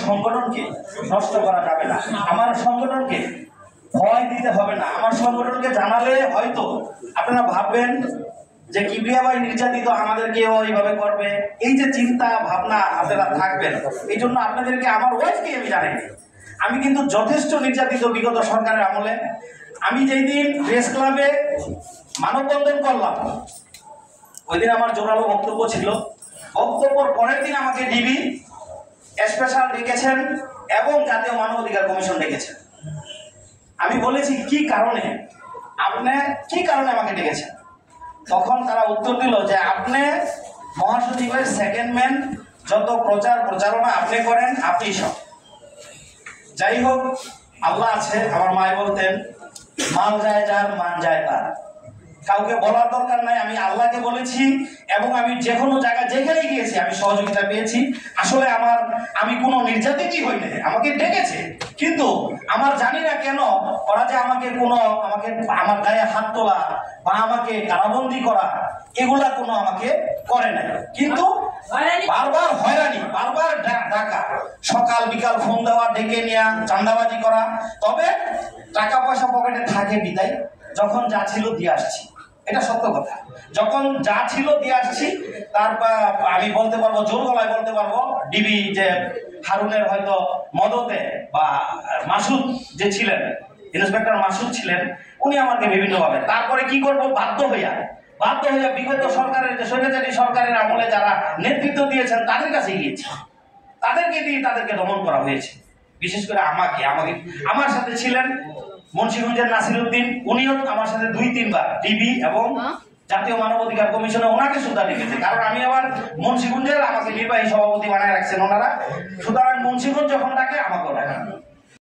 সংগঠনকে নষ্ট করা যাবে না, আমার সংগঠনকে ভয় দিতে হবে না। আমার সংগঠনকে জানালে হয়তো আপনারা ভাববেন যে কিবরিয়া ভাই নির্যাতিত, আমাদেরকেও এইভাবে করবে, এই যে চিন্তা ভাবনা আপনারা থাকবেন। এই জন্য আপনাদেরকে আমার ওয়াইফকে আমি জানাই, আমি কিন্তু যথেষ্ট নির্যাতিত বিগত সরকারের আমলে। আমি যেই দিন প্রেস ক্লাবে মানববন্ধন করলাম, ওই দিন আমার জোরালো বক্তব্য ছিল। বক্তব্যের পরের দিন আমাকে ডিবি স্পেশাল ডেকেছেন এবং জাতীয় মানবাধিকার কমিশন ডেকেছেন। আমি বলেছি কি কারণে আমাকে ডেকেছেন? তখন তারা উত্তর দিল যে আপনি মহাসচিবের সেকেন্ড ম্যান, যত প্রচারণা আপনি করেন, আপনি সব। যাই হোক, আল্লাহ আছে। আমার মায় বলতেন, মাল যায় যার, মান যায় তার। কাউকে বলার দরকার নাই, আমি আল্লাহকে বলেছি এবং আমি যে কোনো জায়গায় যেখানে গিয়েছি আমি সহযোগিতা পেয়েছি। আসলে আমি কোনো নির্যাতিতই হই না, আমাকে ডেকেছে, কিন্তু আমার জানি না কেন ওরা যে আমাকে আমার গায়ে হাত তোলা বা আমাকে কারাবন্দি করা, এগুলা কোনো আমাকে করে নাই। কিন্তু বারবার হয়রানি, বারবার ডাকা, সকাল বিকাল ফোন দেওয়া, ডেকে নেওয়া, চাঁদাবাজি করা। তবে টাকা পয়সা পকেটে থাকে বিদায়, যখন যা ছিল দিয়ে আসছি, এটা সত্য কথা। যখন যা ছিল দিয়ে আসছি। তারপর আমি বলতে পারবো, জোর গলায় বলতে পারবো, ডিবি যে হারুনের হয়তো মদতে বা মাসুদ যে ছিলেন, ইন্সপেক্টর মাসুদ ছিলেন, উনি আমাকে বিভিন্নভাবে, তারপরে কি করবো, বাধ্য হইয়া বিগত সরকারের, যে স্বৈরাচারী সরকারের আমলে যারা নেতৃত্ব দিয়েছেন তাদের কাছে গিয়েছে, তাদেরকে দিয়ে তাদেরকে দমন করা হয়েছে। বিশেষ করে আমার সাথে ছিলেন মুন্সিগঞ্জের নাসিরউদ্দিন, উনিও আমার সাথে 2-3 বার ডিবি এবং জাতীয় মানবাধিকার কমিশনে ওনাকে সুদ্ধা ডেকেছে। কারণ আমি আবার মুন্সিগঞ্জের, আমাকে নির্বাহী সভাপতি বানায় রাখছেন ওনারা, সুতরাং মুন্সিগঞ্জ যখন ডাকে আমাকেও ডাকে।